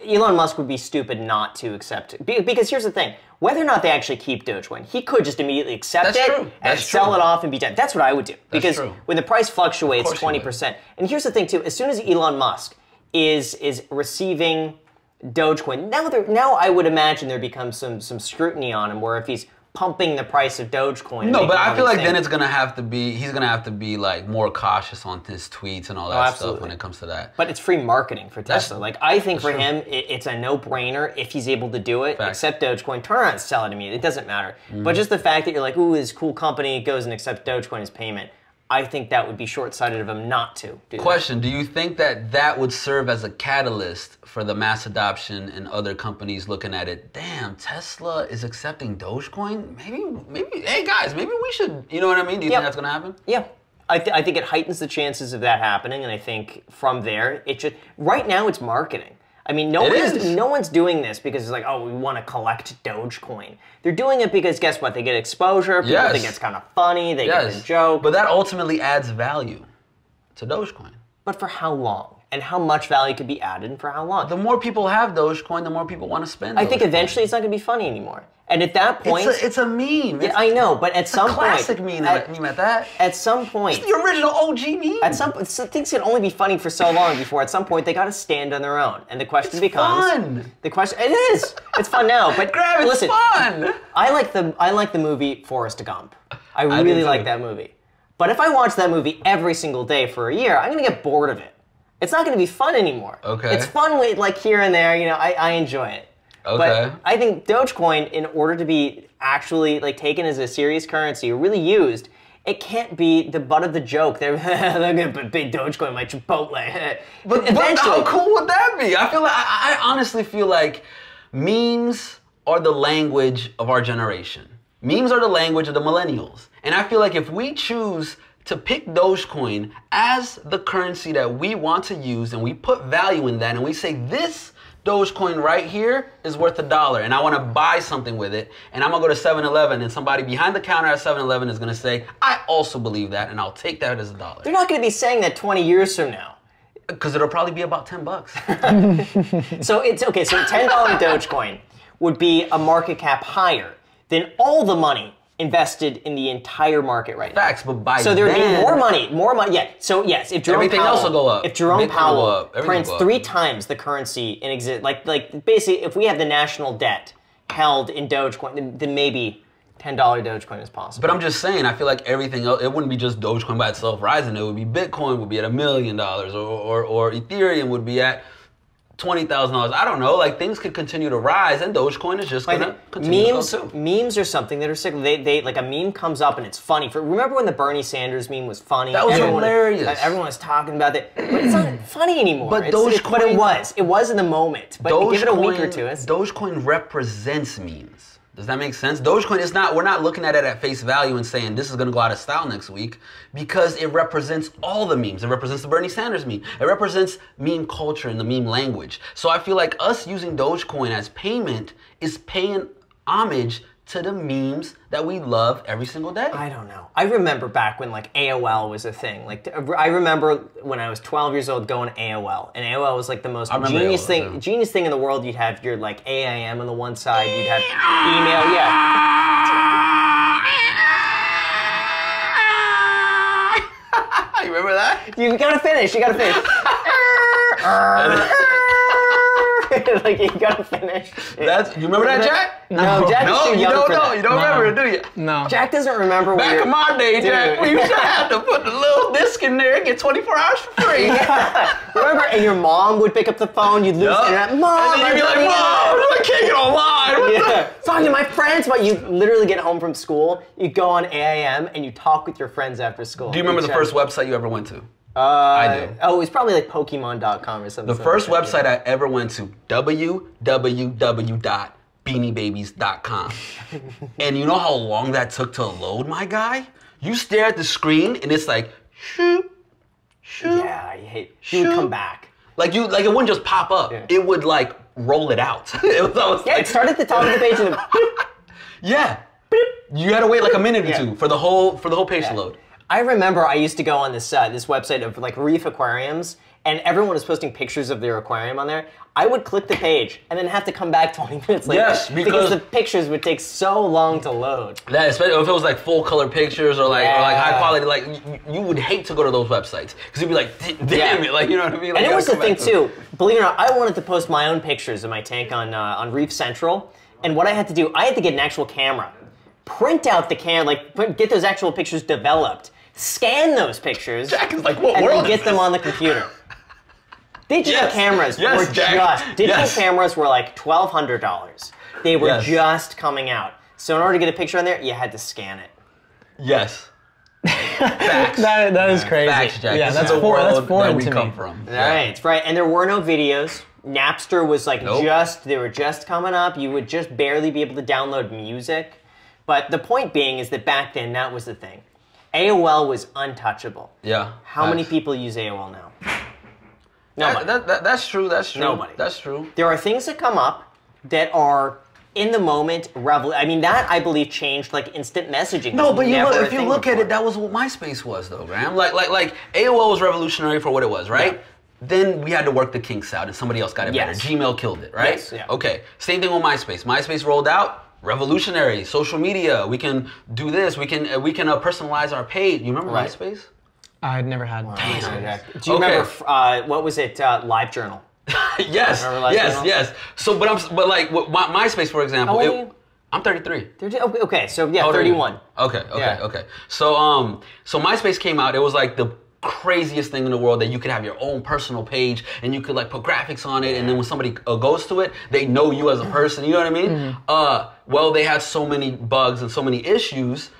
Elon Musk would be stupid not to accept it. Because here's the thing. Whether or not they actually keep Dogecoin, he could just immediately accept and sell it off and be done. That's what I would do. Because when the price fluctuates 20%, and here's the thing too, as soon as Elon Musk is receiving Dogecoin, now I would imagine there becomes some scrutiny on him, where if he's pumping the price of Dogecoin. No, but I feel like then it's gonna have to be, he's gonna have to be like more cautious on his tweets and all that stuff when it comes to that. But it's free marketing for Tesla. Like I think for him, it's a no-brainer if he's able to do it. Accept Dogecoin, turn around and sell it to me. It doesn't matter. But just the fact that you're like, ooh, this cool company goes and accepts Dogecoin as payment, I think that would be short-sighted of him not to do Question, do you think that would serve as a catalyst for the mass adoption and other companies looking at it? Damn, Tesla is accepting Dogecoin? Maybe, hey guys, maybe we should, you know what I mean? Do you think that's going to happen? Yeah. I think it heightens the chances of that happening, and I think from there, right now it's marketing. I mean, no one's doing this because it's like, oh, we want to collect Dogecoin. They're doing it because, guess what? They get exposure. People think it's kind of funny. They get the joke. But that ultimately adds value to Dogecoin. But for how long? And how much value could be added and for how long? The more people have Dogecoin, the more people want to spend Dogecoin. I think eventually it's not going to be funny anymore. And at that point... It's a meme. Yeah, I know, but at some point... classic meme at that. At some point... It's the original OG meme. At some point, things can only be funny for so long before at some point they got to stand on their own. And the question becomes... fun. The question... It is. It's fun now, but... Grab it, listen, it's fun. I like the movie Forrest Gump. I really like that movie. But if I watch that movie every single day for a year, I'm going to get bored of it. It's not going to be fun anymore. Okay. It's fun with, like, here and there, you know, I enjoy it. Okay. But I think Dogecoin, in order to be actually like taken as a serious currency or really used, it can't be the butt of the joke. They're gonna put big Dogecoin in my Chipotle. but how cool would that be? I honestly feel like memes are the language of our generation. Memes are the language of the millennials. And I feel like if we choose to pick Dogecoin as the currency that we want to use and we put value in that and we say this Dogecoin right here is worth $1 and I want to buy something with it and I'm going to go to 7-Eleven and somebody behind the counter at 7-Eleven is going to say, I also believe that and I'll take that as $1. They're not going to be saying that 20 years from now. Because it'll probably be about $10. So it's okay, so $10 Dogecoin would be a market cap higher than all the money invested in the entire market right now. Facts, but by so there would be more money. Yeah. So yes, if Jerome everything Powell, else will go up. If Jerome Powell prints will 3 times the currency in exist, like basically, if we have the national debt held in Dogecoin, then maybe $10 Dogecoin is possible. But I'm just saying, I feel like everything else, it wouldn't be just Dogecoin by itself rising. It would be Bitcoin would be at $1 million, or Ethereum would be at $20,000. I don't know. Like things could continue to rise, and Dogecoin is just gonna continue to go too. Memes are something that are cyclical. They like a meme comes up and it's funny. Remember when the Bernie Sanders meme was funny? That was hilarious. Everyone was talking about it, but it's not funny anymore. But Dogecoin, it was in the moment. But give it a week or two. Dogecoin represents memes. Does that make sense? Dogecoin is not, we're not looking at it at face value and saying this is going to go out of style next week because it represents all the memes. It represents the Bernie Sanders meme. It represents meme culture and the meme language. So I feel like us using Dogecoin as payment is paying homage to the memes that we love every single day. I don't know. I remember back when like AOL was a thing. Like I remember when I was 12 years old going to AOL, and AOL was like the most genius thing in the world. You'd have your like AIM on the one side, you'd have email, You remember that? You gotta finish. Like you gotta finish. You remember that, Jack? No, Jack is too young for that. You don't remember it, do you? No. Jack doesn't remember. Back in my day, Jack, we used to have to put the little disc in there and get 24 hours for free. Yeah. Remember? And your mom would pick up the phone. You'd lose internet. Mom, and then you'd be like, Mom, I can't get online. Talking to my friends, but you literally get home from school. You go on AIM and you talk with your friends after school. Do you remember the first website you ever went to? I do. Oh, it was probably like Pokemon.com or something. The first website I ever went to, www.beaniebabies.com. And you know how long that took to load, my guy? You stare at the screen and it's like, shoot, shoot. Yeah, I hate. You would come back. Like it wouldn't just pop up. Yeah. It would like roll it out. It was almost it started at the top of the page and then yeah. You had to wait like a minute or two for the whole page to load. I remember I used to go on this this website of like reef aquariums, and everyone was posting pictures of their aquarium on there, I would click the page and then have to come back 20 minutes later. Yes, because the pictures would take so long to load. That, especially if it was like full color pictures or like high quality, like you would hate to go to those websites because you'd be like, damn it, like you know what I mean? Like, and it was the thing too. Believe it or not, I wanted to post my own pictures of my tank on Reef Central, and what I had to do, I had to get an actual camera, print out the get those actual pictures developed, scan those pictures, Jack is like, what and world then get them on the computer. Digital cameras were like $1,200. They were just coming out. So in order to get a picture on there, you had to scan it. Yes. Facts. that is crazy. Facts, Jack. Yeah, that's foreign to me. Right, right. And there were no videos. Napster was like they were just coming up. You would just barely be able to download music. But the point being is that back then, that was the thing. AOL was untouchable. Yeah. How many people use AOL now? Nobody. That's true. That's true. Nobody. That's true. There are things that come up that are in the moment I mean, that I believe changed like instant messaging. No, but if you look at it, that was what MySpace was, though, Graham. Like AOL was revolutionary for what it was, right? Yeah. Then we had to work the kinks out, and somebody else got it better. Gmail killed it, right? Yes, yeah. Okay. Same thing with MySpace. MySpace rolled out. Revolutionary. Social media. We can do this. We can personalize our page. You remember MySpace? I'd never had one. Do you remember what was it? LiveJournal. Yes. So, but like MySpace, for example. How old are you? I'm 33. Okay, so yeah, 31. Okay. So MySpace came out. It was like the craziest thing in the world that you could have your own personal page and you could like put graphics on it, and then when somebody goes to it, they know you as a person. You know what I mean? Well, they had so many bugs and so many issues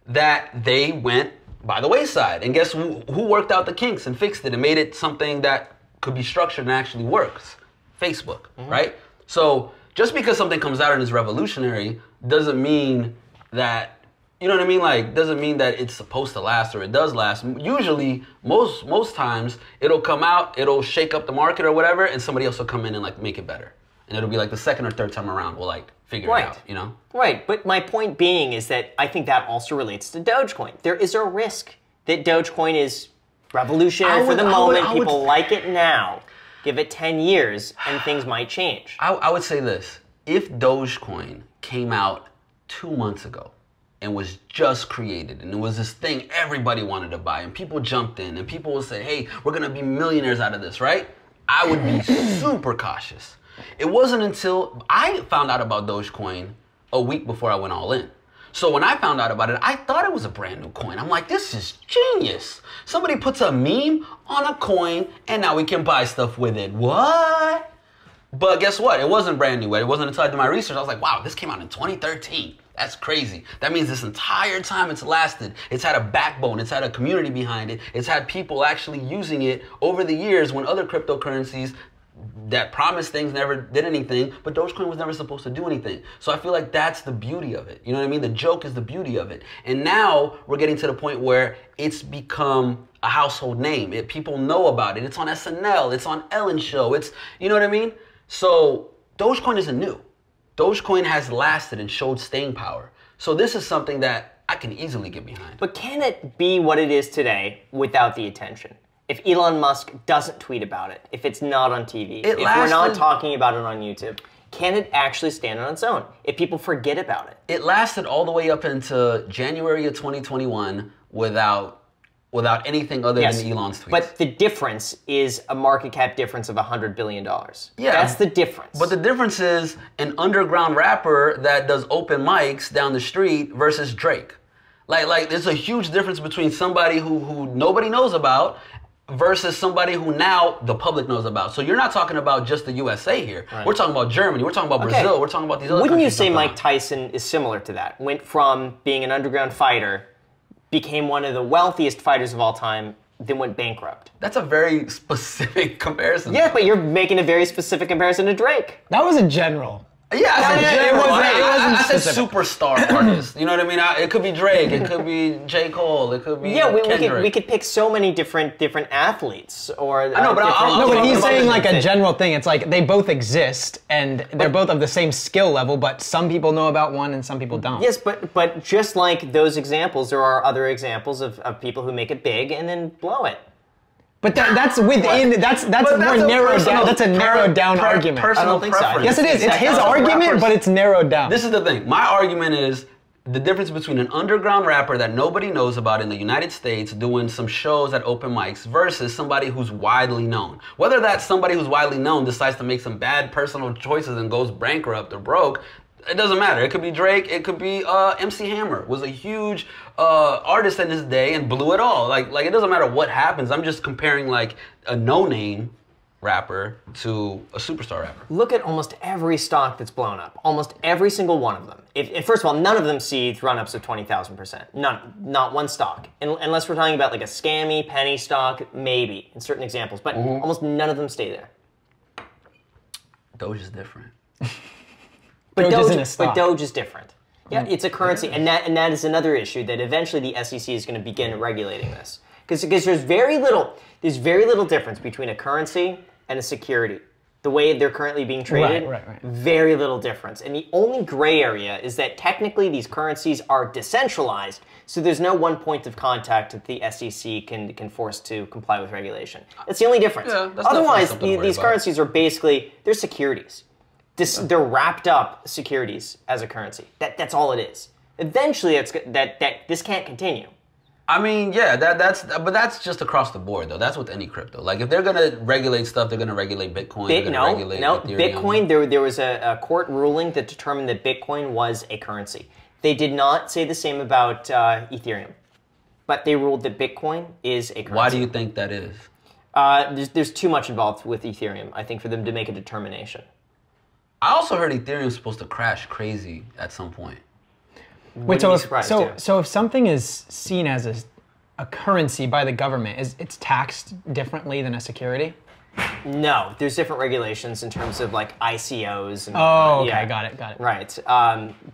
that they went by the wayside. And guess who worked out the kinks and fixed it and made it something that could be structured and actually works? Facebook, right? So just because something comes out and is revolutionary doesn't mean that, you know what I mean? Like, doesn't mean that it's supposed to last or it does last. Usually, most times, it'll come out, it'll shake up the market or whatever, and somebody else will come in and like make it better. And it'll be like the second or third time around, we'll like figure it out, you know? Right, but my point being is that I think that also relates to Dogecoin. There is a risk that Dogecoin is revolutionary for the moment. People like it now. Give it 10 years and things might change. I would say this. If Dogecoin came out 2 months ago, and was just created, and it was this thing everybody wanted to buy, and people jumped in, and people would say, hey, we're gonna be millionaires out of this, right? I would be super cautious. It wasn't until I found out about Dogecoin a week before I went all in. So when I found out about it, I thought it was a brand new coin. I'm like, this is genius. Somebody puts a meme on a coin, and now we can buy stuff with it. What? But guess what? It wasn't brand new. It wasn't until I did my research. I was like, wow, this came out in 2013. That's crazy. That means this entire time it's lasted. It's had a backbone. It's had a community behind it. It's had people actually using it over the years when other cryptocurrencies that promised things never did anything, but Dogecoin was never supposed to do anything. So I feel like that's the beauty of it. You know what I mean? The joke is the beauty of it. And now we're getting to the point where it's become a household name. People know about it. It's on SNL. It's on Ellen's show. It's, you know what I mean? So Dogecoin isn't new. Dogecoin has lasted and showed staying power. So this is something that I can easily get behind. But can it be what it is today without the attention? If Elon Musk doesn't tweet about it, if it's not on TV, if we're not talking about it on YouTube, can it actually stand on its own if people forget about it? It lasted all the way up into January of 2021 without anything other than Elon's tweets. But the difference is a market cap difference of $100 billion. Yeah. That's the difference. But the difference is an underground rapper that does open mics down the street versus Drake. Like there's a huge difference between somebody who nobody knows about versus somebody who now the public knows about. So you're not talking about just the USA here. Right. We're talking about Germany. We're talking about Brazil. We're talking about these other countries. Wouldn't you say Mike Tyson is similar to that? Went from being an underground fighter, became one of the wealthiest fighters of all time, then went bankrupt. That's a very specific comparison. Yeah, but you're making a very specific comparison to Drake. That was a general. Yeah, I said superstar artist. You know what I mean? It could be Drake. It could be J. Cole. It could be Kendrick. we could pick so many different athletes. Or I know, but he's saying like a general thing. It's like they both exist and they're both of the same skill level, but some people know about one and some people don't. Yes, but just like those examples, there are other examples of people who make it big and then blow it. But that's within. That's more narrowed down. That's a narrowed down argument. Personal preference. Yes, it is. It's his argument, but it's narrowed down. This is the thing. My argument is the difference between an underground rapper that nobody knows about in the United States doing some shows at open mics versus somebody who's widely known. Whether that somebody who's widely known decides to make some bad personal choices and goes bankrupt or broke, it doesn't matter. It could be Drake. It could be MC Hammer. Was a huge artist in his day and blew it all. Like it doesn't matter what happens. I'm just comparing like a no-name rapper to a superstar rapper. Look at almost every stock that's blown up. Almost every single one of them. If first of all, none of them see run-ups of 20,000%. None. Not one stock. Unless we're talking about like a scammy penny stock, maybe in certain examples. But almost none of them stay there. Doge is different. But Doge is different. Yeah, it's a currency, and that is another issue that eventually the SEC is going to begin regulating this, because there's very little difference between a currency and a security. The way they're currently being traded, right. Very little difference. And the only gray area is that technically these currencies are decentralized, so there's no one point of contact that the SEC can force to comply with regulation. That's the only difference. Yeah, that's otherwise, these currencies are basically they're securities. They're wrapped up securities as a currency. That's all it is. Eventually, this can't continue. I mean, yeah, but that's just across the board, though. That's with any crypto. Like, if they're gonna regulate stuff, they're gonna regulate Bitcoin. Regulate Ethereum. Bitcoin. There was a court ruling that determined that Bitcoin was a currency. They did not say the same about Ethereum, but they ruled that Bitcoin is a currency. Why do you think that is? There's too much involved with Ethereum, I think, for them to make a determination. I also heard Ethereum is supposed to crash crazy at some point. Wait, so if something is seen as a currency by the government, it's taxed differently than a security? No, there's different regulations in terms of like ICOs. And, okay, yeah. got it. Right.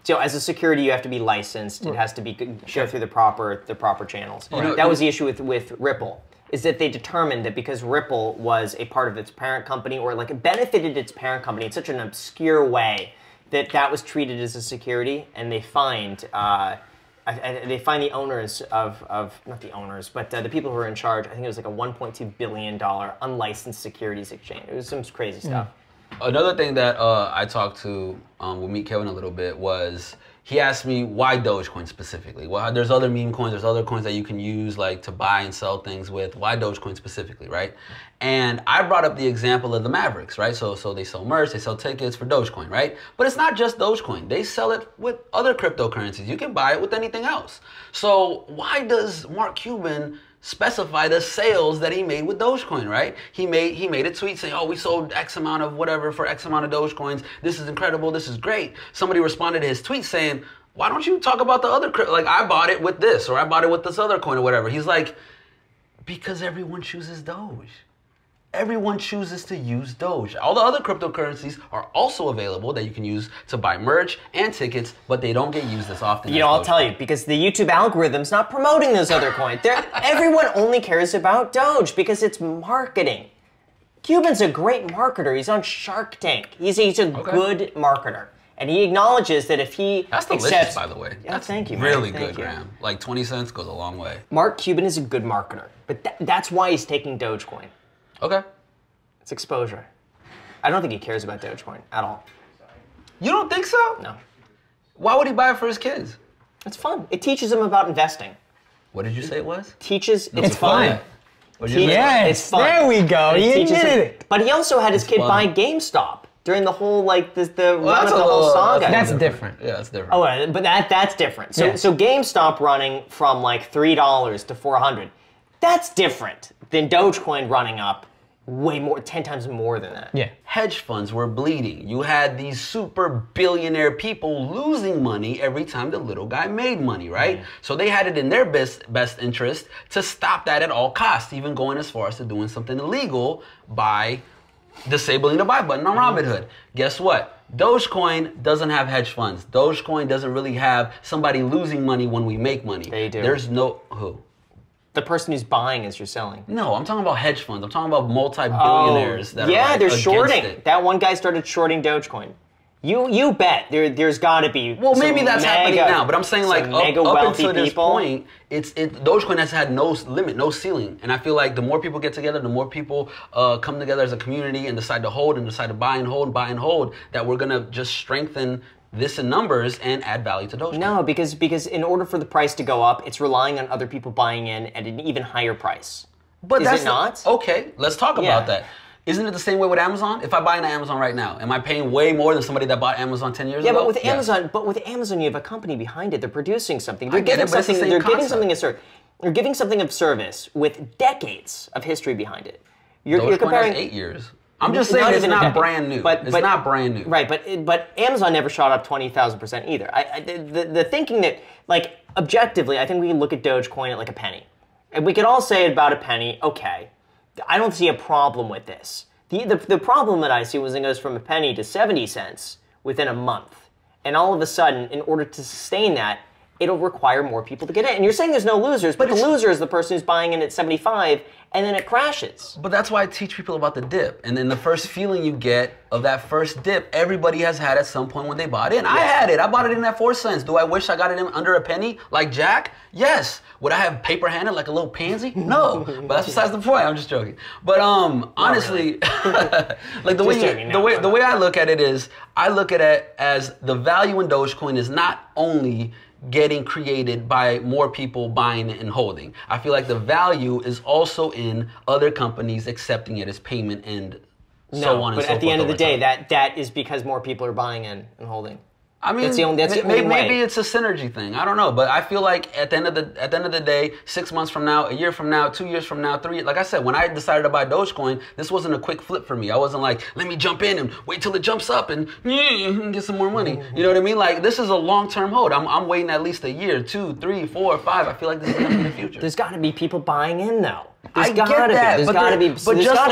So as a security, you have to be licensed. It has to be go through the proper channels. That was the issue with Ripple. Is that they determined that because Ripple was a part of its parent company, or like it benefited its parent company in such an obscure way, that was treated as a security, and they fined the owners of not the owners, but the people who were in charge. I think it was like a $1.2 billion unlicensed securities exchange. It was some crazy stuff. Another thing that I talked to with Meet Kevin a little bit was he asked me why Dogecoin specifically. Well, there's other meme coins, there's other coins that you can use like to buy and sell things with. Why Dogecoin specifically, right? And I brought up the example of the Mavericks, right? So they sell merch, they sell tickets for Dogecoin, right? But it's not just Dogecoin. They sell it with other cryptocurrencies. You can buy it with anything else. So why does Mark Cuban specify the sales that he made with Dogecoin, right? He made a tweet saying, oh, we sold X amount of whatever for X amount of Dogecoins. This is incredible. This is great. Somebody responded to his tweet saying, why don't you talk about the other crypto? Like, I bought it with this, or I bought it with this other coin or whatever. He's like, because everyone chooses Doge. Everyone chooses to use Doge. All the other cryptocurrencies are also available that you can use to buy merch and tickets, but they don't get used as often. I'll tell you, because the YouTube algorithm's not promoting those other coins. Everyone only cares about Doge because it's marketing. Cuban's a great marketer. He's on Shark Tank. He's a good marketer. And he acknowledges that if he That's delicious, by the way. Yeah, thank you. Really good, Graham. Like 20 cents goes a long way. Mark Cuban is a good marketer, but that's why he's taking Dogecoin. Okay. It's exposure. I don't think he cares about Dogecoin at all. You don't think so? No. Why would he buy it for his kids? It's fun. It teaches him about investing. What did you say it was? It's fun. Yes, it's fun. There we go. He admitted it. But he also had his kid buy GameStop during the whole run of the whole saga. That's different. Yeah, that's different. Oh, but that's different. So GameStop running from like $3 to $400, that's different than Dogecoin running up way more, 10 times more than that. Yeah. Hedge funds were bleeding. You had these super billionaire people losing money every time the little guy made money, right? Mm. So they had it in their best interest to stop that at all costs, even going as far as to doing something illegal by disabling the buy button on Robinhood. Guess what? Dogecoin doesn't have hedge funds. Dogecoin doesn't really have somebody losing money when we make money. They do. There's no... Who? The person who's buying as you're selling. No, I'm talking about hedge funds. I'm talking about multi-billionaires that are they're against shorting. it. That one guy started shorting Dogecoin. You bet there's got to be. Well, maybe that's happening now, but I'm saying like up until this point, Dogecoin has had no limit, no ceiling, and I feel like the more people get together, the more people come together as a community and decide to hold and decide to buy and hold, that we're gonna just strengthen this in numbers and add value to Dogecoin. No, because in order for the price to go up, it's relying on other people buying in at an even higher price. But is it not? Okay, let's talk about that. Isn't it the same way with Amazon? If I buy into Amazon right now, am I paying way more than somebody that bought Amazon 10 years ago? Yeah, but with Amazon, you have a company behind it. They're producing something. They're giving something. They're giving something of service with decades of history behind it. You're comparing has 8 years. I'm just saying it's not brand new. It's not brand new. Right, but Amazon never shot up 20,000% either. The thinking that, like, objectively, I think we can look at Dogecoin at like a penny. And we could all say about a penny, okay, I don't see a problem with this. The problem that I see was it goes from a penny to 70 cents within a month. And all of a sudden, in order to sustain that, it'll require more people to get in. And you're saying there's no losers, but the loser is the person who's buying in at 75, and then it crashes. But that's why I teach people about the dip. And then the first feeling you get of that first dip, everybody has had at some point when they bought in. Yeah. I had it. I bought it in at 4 cents. Do I wish I got it in under a penny like Jack? Yes. Would I have paper handed like a little pansy? No. But that's besides the point. I'm just joking. But honestly, like the way I look at it is, I look at it as the value in Dogecoin is not only getting created by more people buying it and holding. I feel like the value is also in other companies accepting it as payment and so on and so forth. But at the end of the day, that is because more people are buying in and holding. I mean, maybe it's a synergy thing. I don't know, but I feel like at the end of the day, 6 months from now, a year from now, 2 years from now, 3. Like I said, when I decided to buy Dogecoin, this wasn't a quick flip for me. I wasn't like, let me jump in and wait till it jumps up and get some more money. You know what I mean? Like, this is a long-term hold. I'm waiting at least a year, 2, 3, 4, 5. I feel like this is gonna be the future. There's got to be people buying in though. I get that. There's got to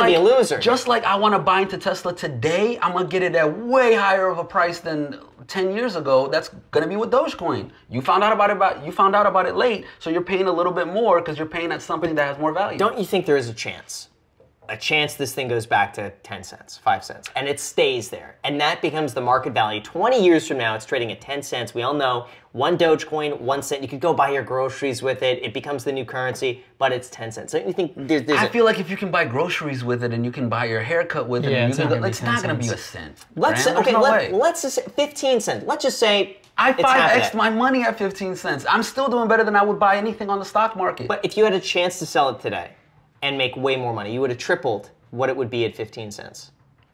be a loser. Just like I want to buy into Tesla today, I'm gonna get it at way higher of a price than 10 years ago. That's gonna be with Dogecoin. You found out about it late, so you're paying a little bit more because you're paying at something that has more value. Don't you think there is a chance this thing goes back to 10 cents, 5 cents, and it stays there, and that becomes the market value? 20 years from now, it's trading at 10 cents. We all know 1 Dogecoin, 1 cent. You could go buy your groceries with it. It becomes the new currency, but it's 10 cents. Don't you think I feel like if you can buy groceries with it and you can buy your haircut with it, it's not going to be a cent. Let's just say 15 cents. Let's just say I 5x'd my money at 15 cents. I'm still doing better than I would buy anything on the stock market. But if you had a chance to sell it today and make way more money, you would have tripled what it would be at 15 cents.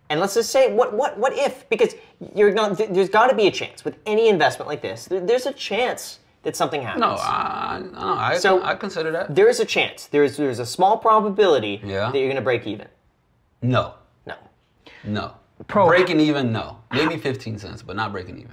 And let's just say, what if? Because there's got to be a chance with any investment like this. There's a chance that something happens. No, I consider that. There is a chance. There's a small probability that you're going to break even. No. No. No. Breaking even, no. Maybe 15 cents, but not breaking even.